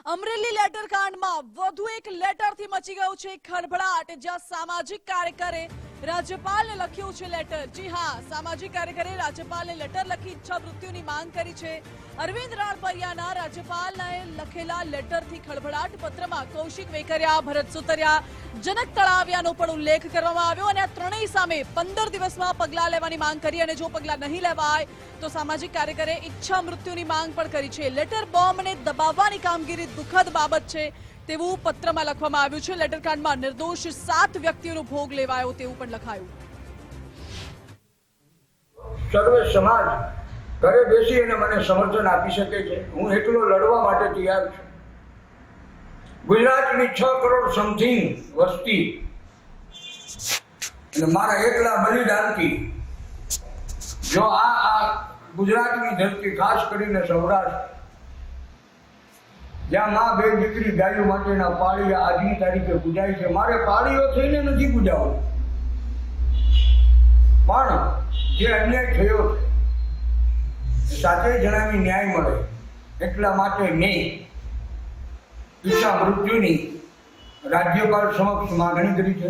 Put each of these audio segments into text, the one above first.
Amreli letter કાંડમાં વધુ એક લેટરથી મચી ગયો છે ખળભળાટ, જ્યાં સામાજિક કાર્યકરે રાજ્યપાલને લખ્યું છે લેટર। જી હા, સામાજિક કાર્યકરે રાજ્યપાલને લેટર લખી ઈચ્છા મૃત્યુની માંગ કરી છે। અરવિંદ રાણપરિયાના રાજ્યપાલને લખેલા લેટરથી ખળભળાટ। પત્રમાં કૌશિક વેકરિયા, ભરત સુતરિયા, જનક તળાવિયાનો પણ ઉલ્લેખ કરવામાં આવ્યો અને આ ત્રણેય સામે 15 દિવસમાં પગલાં લેવાની માંગ કરી અને જો પગલાં નહીં લેવાય તો સામાજિક કાર્યકરે ઈચ્છા મૃત્યુની માંગ પણ કરી છે। લેટર બોમ્બને દબાવવાની કામગીરી દુઃખદ બાબત છે તેવું પત્રમાં લખવામાં આવ્યું છે। લેટર કાંડમાં નિર્દોષ 7 વ્યક્તિઓનો ભોગ લેવાયો તેવું પણ લખાયું। સર્વે સમાજ ઘરે બેસી અને મને સમર્થન આપી શકે છે। હું એકલો લડવા માટે તૈયાર છું। ગુજરાતની 6 કરોડ સમથિંગ વસ્તી અને મારા એકલા બલિદાનથી જો આ ગુજરાતની ધરતી, ખાસ કરીને સૌરાષ્ટ્ર, જ્યાં માં બે દીકરી ગાયો માટેના પાળી આજની તારીખે પૂજાય છે, મારે પાળીઓ થઈને નથી પૂજાવું, પણ જે અન્યાય થયો છે સાથે જણાવી ન્યાય મળે એટલા માટે મેં ઈચ્છા મૃત્યુની રાજ્યપાલ સમક્ષ માગણી કરી છે।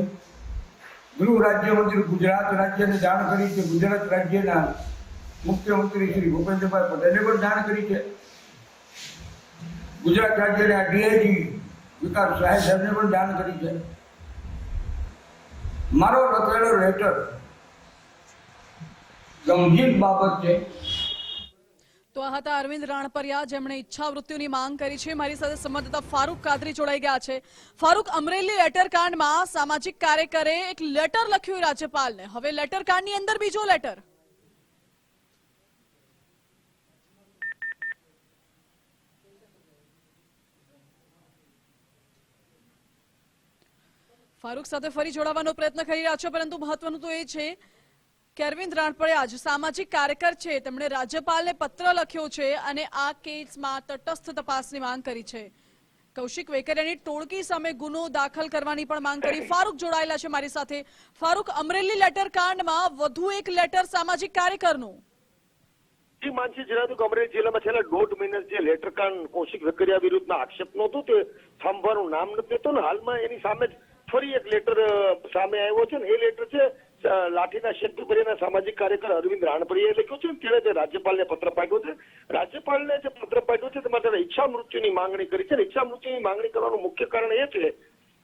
ગૃહ રાજ્યમંત્રી ગુજરાત રાજ્યને જાણ કરી છે। ગુજરાત રાજ્યના મુખ્યમંત્રી શ્રી ભૂપેન્દ્રભાઈ પટેલે પણ જાણ કરી છે। ગુજરાત રાજ્યના ડીઆઈજી વિકાસ સહાય સાહેબને પણ જાણ કરી છે। મારો લખેલો લેટર ગંભીર બાબત છે। તો આ હતા અરવિંદ રાણપરિયા, જેમણે ઈચ્છા મૃત્યુની માંગ કરી છે। મારી સાથે સંવાદદાતા ફારૂક કાદરી જોડાઈ ગયા છે। ફારૂક, અમરેલી લેટર કાંડમાં સામાજિક કાર્યકરે એક લેટર લખ્યું રાજ્યપાલને, હવે લેટર કાંડની અંદર બીજો લેટર। ફારૂક સાથે ફરી જોડાવાનો પ્રયત્ન કરી રહ્યા છો, પરંતુ મહત્વનું તો એ છે કે અરવિંદ રાણપરિયા જ સામાજિક કાર્યકર છે, તેમણે રાજ્યપાલને પત્ર લખ્યો છે અને આ કેસમાં તટસ્થ તપાસની માંગ કરી છે। કૌશિક વેકરિયાની ટોળકી સામે ગુનો દાખલ કરવાની પણ માંગ કરી। ફારૂક જોડાયેલા છે મારી સાથે। ફારૂક, અમરેલી લેટર કાંડમાં વધુ એક લેટર સામાજિક કાર્યકરનું। જી માનસી, જણાવ્યું કે અમરેલી જિલ્લામાં છેલ્લા 1.5 મહિના જે લેટર કાંડ કૌશિક વેકરિયા વિરુદ્ધના આક્ષેપનો હતો તે થાંભવાનું નામ નથી લેતો ને હાલમાં એની સામે જ ફરી એક લેટર સામે આવ્યો છે ને એ લેટર છે લાઠીના શેખપુરિયાના સામાજિક કાર્યકર અરવિંદ રાણપરિયાએ લખ્યો છે। તેણે તે રાજ્યપાલને પત્ર પાઠવ્યો છે। રાજ્યપાલને જે પત્ર પાઠવ્યો છે તેમાં તેણે ઈચ્છા મૃત્યુની માંગણી કરી છે। ઈચ્છા મૃત્યુની માંગણી કરવાનું મુખ્ય કારણ એ છે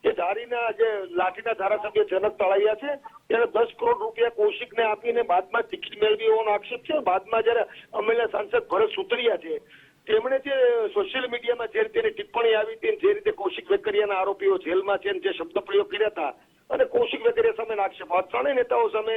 કે ધારીના જે લાઠીના ધારાસભ્ય જનક તળાવિયા છે તેને 10 કરોડ રૂપિયા કૌશિકને આપીને બાદમાં ટિકિટ મેળવી હોવાનો આક્ષેપ છે। બાદમાં જયારે અમરેલીના સાંસદ ભરત સુતરિયા છે તેમણે જે સોશિયલ મીડિયામાં જે રીતે ટિપ્પણી આવી હતી, જે રીતે કૌશિક વેકરિયાના આરોપીઓ જેલમાં છે જે શબ્દ પ્રયોગ કર્યા હતા અને કૌશિક વેકરિયા સામે આક્ષેપ, આ ત્રણેય નેતાઓ સામે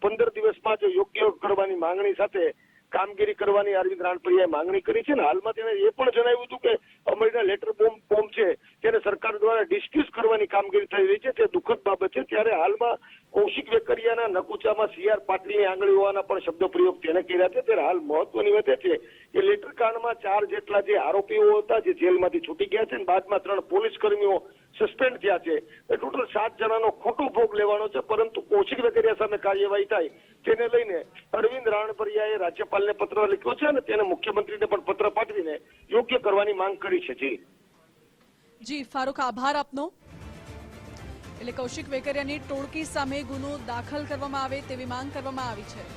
15 દિવસમાં જો યોગ્ય કરવાની માંગણી સાથે કામગીરી કરવાની અરવિંદ રાણપરિયાએ માંગણી કરી છે ને હાલમાં તેણે એ પણ જણાવ્યું હતું કે અમરેલીના લેટર બોમ્બ છે તેને સરકાર દ્વારા ડિસ્ક્યુઝ કરવાની કામગીરી થઈ રહી છે, તે દુઃખદ બાબત છે। ત્યારે હાલમાં કૌશિક વેકરિયાના નકુચામાં CR પાટલીની આંગળી હોવાના પણ શબ્દ પ્રયોગ તેને કર્યા છે। ત્યારે હાલ મહત્વની વાત એ છે કે લેટર કાંડમાં 4 જેટલા જે આરોપીઓ હતા જે જેલમાંથી છૂટી ગયા છે અને બાદમાં 3 પોલીસ કર્મીઓ સસ્પેન્ડ થયા છે, એ ટોટલ 7 જણાનો ખોટો ભોગ લેવાનો છે। પરંતુ કૌશિક વેકરિયા સામે કાર્યવાહી થાય તેને લઈને અરવિંદ રાણપરિયાએ રાજ્યપાલને પત્ર લખ્યો છે અને તેને મુખ્યમંત્રીને પણ પત્ર પાઠવીને યોગ્ય કરવાની માંગ કરી છે। જી ફારૂક, આભાર આપનો। એટલે કૌશિક વેકરિયાની ટોળકી સામે ગુનો દાખલ કરવામાં આવે તેવી માંગ કરવામાં આવી છે।